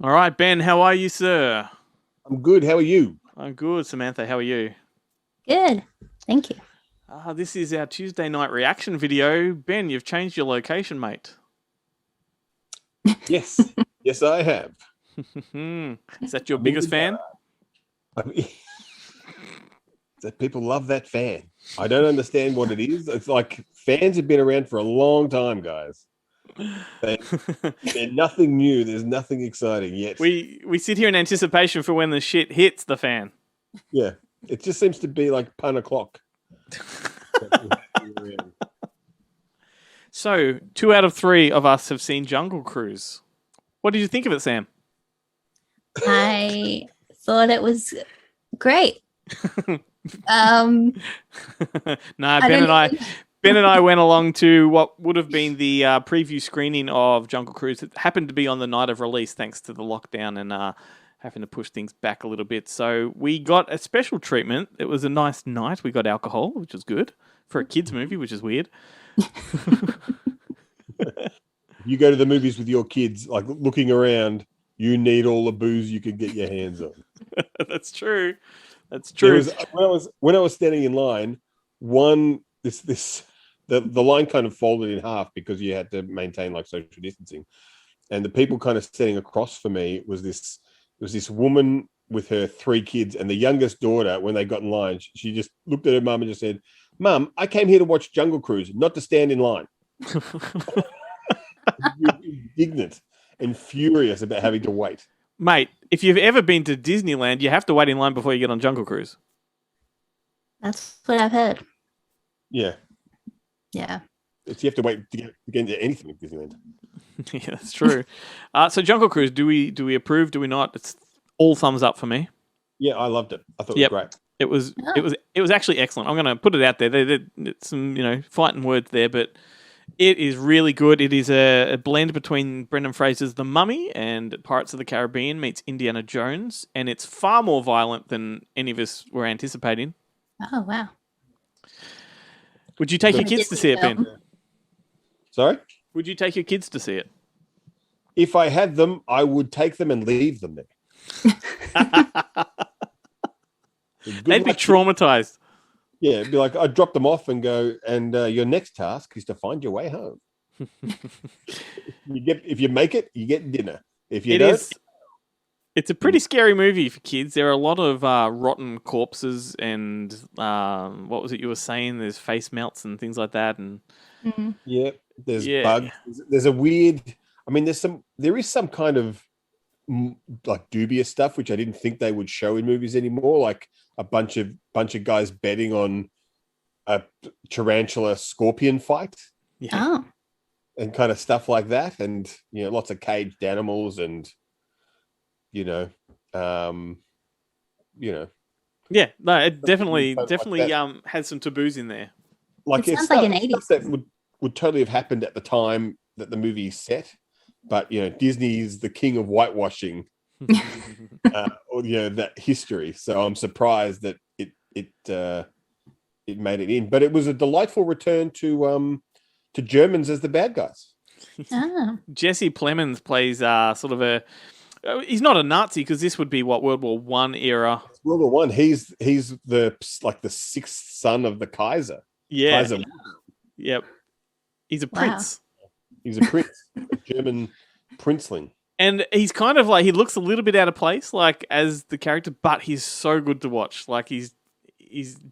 All right, Ben, how are you, sir? I'm good. How are you? I'm good, Samantha. How are you? Good. Thank you. This is our Tuesday night reaction video. Ben, you've changed your location, mate. Yes. Yes, I have. Is that your I'm in the biggest fan? garage. That people love that fan. I don't understand what it is. It's like fans have been around for a long time, guys. They, they're nothing new. There's nothing exciting yet. we sit here in anticipation for when the shit hits the fan. Yeah. It just seems to be like pun o'clock. So, 2 out of 3 of us have seen Jungle Cruise. What did you think of it, Sam? I thought it was great. Um, No, I Ben don't and I even, Ben and I went along to what would have been the preview screening of Jungle Cruise. It happened to be on the night of release, thanks to the lockdown and having to push things back a little bit. So we got a special treatment. It was a nice night. We got alcohol, which was good for a kids' movie, which is weird. You go to the movies with your kids, like looking around, you need all the booze you can get your hands on. That's true. That's There true. was when I was standing in line, one this the line kind of folded in half because you had to maintain like social distancing, and the people kind of standing across for me was this woman with her 3 kids, and the youngest daughter, when they got in line, she just looked at her mum and just said, "Mum, I came here to watch Jungle Cruise, not to stand in line." Indignant and furious about having to wait. Mate, if you've ever been to Disneyland, you have to wait in line before you get on Jungle Cruise. that's what I've heard. Yeah, Yeah. you have to wait to get into anything at Disneyland. Yeah, that's true. So Jungle Cruise, do we approve? Do we not? It's all thumbs up for me. Yeah, I loved it. I thought it was Yep. great. It was Oh. it was actually excellent. I'm going to put it out there. It's some fighting words there, but it is really good. It is a blend between Brendan Fraser's The Mummy and Pirates of the Caribbean meets Indiana Jones, and it's far more violent than any of us were anticipating. Oh wow. Would you take The- your A kids to Disney see it, Ben? film. Sorry? Would you take your kids to see it? If I had them, I would take them and leave them there. Good They'd be luck. traumatized. Yeah, it'd be like I'd drop them off and go, and your next task is to find your way home. If you make it, you get dinner. If you It don't, is. It's a pretty scary movie for kids. There are a lot of rotten corpses and what was it you were saying? There's face melts and things like that, and Mhm. yeah, there's yeah, bugs. There's a weird. I mean, there is some kind of like dubious stuff which I didn't think they would show in movies anymore, like a bunch of guys betting on a tarantula scorpion fight yeah. Oh. and kind of stuff like that, and lots of caged animals, and you know, um, you know, Yeah, no, it definitely like definitely that. has some taboos in there. Like It it's sounds like stuff, an stuff 80s that film. would totally have happened at the time that the movie is set, but Disney is the king of whitewashing, or that history. So I'm surprised that it made it in, but it was a delightful return to Germans as the bad guys. Oh. Jesse Plemons plays sort of a. He's not a Nazi because this would be what World War I era. World War One. He's the sixth son of the Kaiser. Yeah, Kaiser. yep. He's a Wow. prince, He's a prince, a German princeling. and he's kind of like he looks a little bit out of place, like as the character, but he's so good to watch. Like he's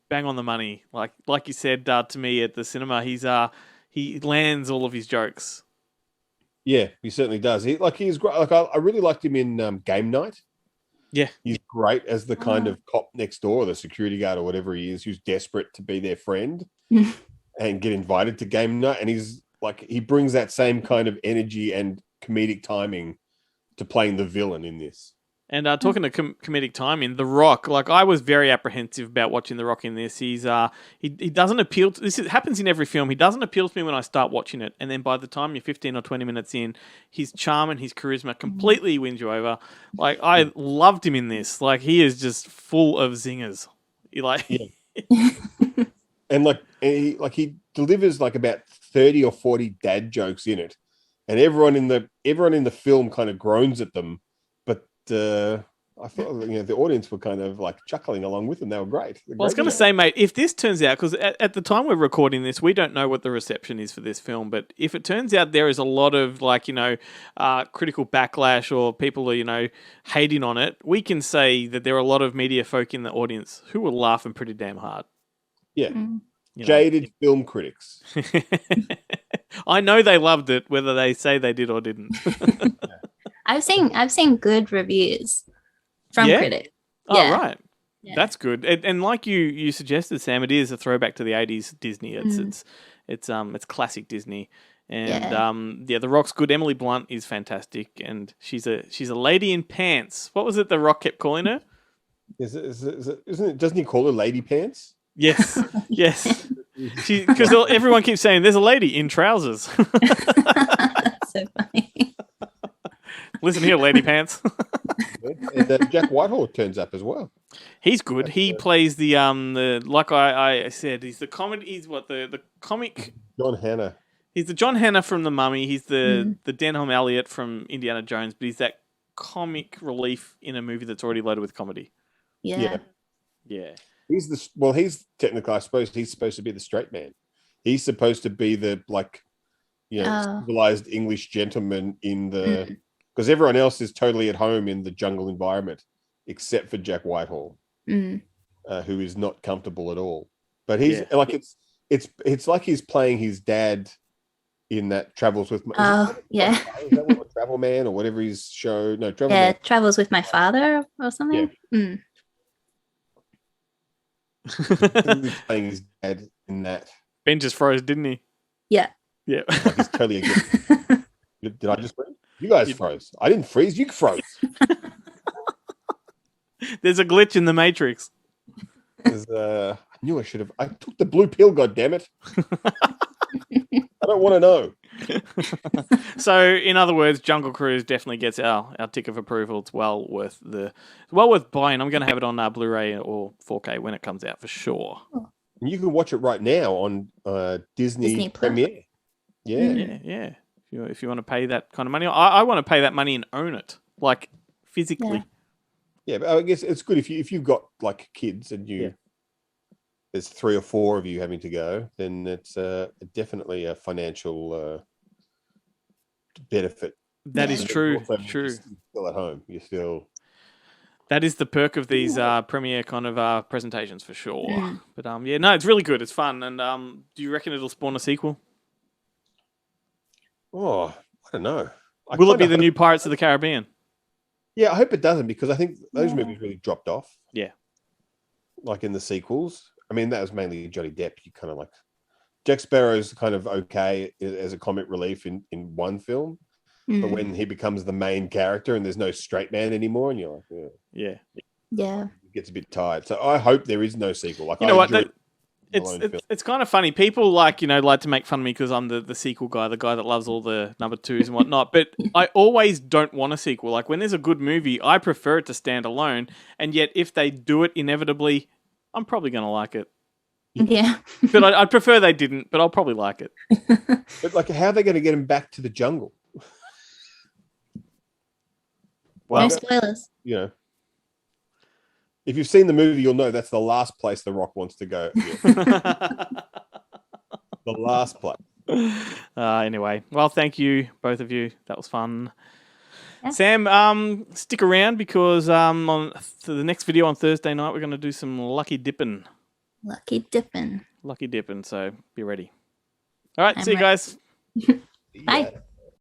bang on the money. Like you said to me at the cinema, he lands all of his jokes. Yeah, he certainly does. He's great. Like I really liked him in Game Night. Yeah, He's great as the kind Oh. of cop next door, or the security guard, or whatever he is, who's desperate to be their friend and get invited to game night. And he brings that same kind of energy and comedic timing to playing the villain in this. and talking to comedic timing, The Rock. Like I was very apprehensive about watching The Rock in this. He doesn't appeal. Happens in every film. He doesn't appeal to me when I start watching it, and then by the time you're 15 or 20 minutes in, his charm and his charisma completely wins you over. Like I loved him in this. Like he is just full of zingers. He like Yeah. And he delivers like about 30 or 40 dad jokes in it, and everyone in the film kind of groans at them, I thought the audience were kind of like chuckling along with them. They were great. Well, I was going to say, mate, if this turns out, because at the time we're recording this, we don't know what the reception is for this film, but if it turns out there is a lot of critical backlash or people are, hating on it, we can say that there are a lot of media folk in the audience who were laughing pretty damn hard. Yeah. Jaded film critics. I know they loved it, whether they say they did or didn't. I've seen good reviews from critics. Oh, Yeah. right. Yeah. That's good. And like you suggested, Sam, it is a throwback to the 80s Disney. It's classic Disney. And The Rock's good. Emily Blunt is fantastic, and she's a lady in pants. What was it The Rock kept calling her? Doesn't he call her Lady Pants? Yes. Yes. Because everyone keeps saying there's a lady in trousers. That's so funny. Listen here, Lady Pants. And Jack Whitehall turns up as well. He's good. He plays the like I said, he's the comedy. He's the comic. John Hannah. He's the John Hannah from The Mummy. He's the Denholm Elliott from Indiana Jones. But he's that comic relief in a movie that's already loaded with comedy. Yeah. He's technically, I suppose, he's supposed to be the straight man. He's supposed to be the civilized English gentleman in the. Because everyone else is totally at home in the jungle environment, except for Jack Whitehall, who is not comfortable at all. But he's it's like he's playing his dad in that Travels with. Is that what, Travel Man or whatever his show? No, Travel Man. Travels with My Father or something. Yeah. He's playing his dad in that. Ben just froze, didn't he? Yeah. Yeah. Like he's totally against. Did I just freeze? You guys froze. I didn't freeze. You froze. There's a glitch in the Matrix. I knew I should have. I took the blue pill. God damn it! I don't want to know. So, in other words, Jungle Cruise definitely gets our tick of approval. It's well worth buying. I'm going to have it on Blu-ray or 4K when it comes out for sure. And you can watch it right now on Disney Premiere. Yeah. If you want to pay that kind of money, I want to pay that money and own it, like physically. Yeah, but I guess it's good if you've got like kids and there's 3 or 4 of you having to go, then it's definitely a financial benefit. That is true. You're still at home. You're still. That is the perk of these premiere kind of presentations for sure. Yeah. But no, it's really good. It's fun. And do you reckon it'll spawn a sequel? Oh, I don't know. Will it be the new Pirates of the Caribbean? Yeah, I hope it doesn't, because I think those movies really dropped off. Yeah. Like in the sequels. I mean, that was mainly Johnny Depp. You kind of like Jack Sparrow's kind of okay as a comic relief in one film. But when he becomes the main character and there's no straight man anymore, and you're like, yeah, it gets a bit tired. So I hope there is no sequel. Like, you know what? It's kind of funny. People like to make fun of me because I'm the sequel guy, the guy that loves all the number 2s and whatnot. But I always don't want a sequel. Like when there's a good movie, I prefer it to stand alone. And yet, if they do it inevitably, I'm probably going to like it. Yeah. But I'd prefer they didn't. But I'll probably like it. But like, how are they going to get him back to the jungle? Well, no spoilers. You know, if you've seen the movie, you'll know that's the last place The Rock wants to go. The last place. Anyway, well, thank you, both of you. That was fun. Yeah. Sam, stick around because on the next video on Thursday night, we're going to do some lucky dipping. Lucky dipping. So be ready. All right, see you guys. Bye.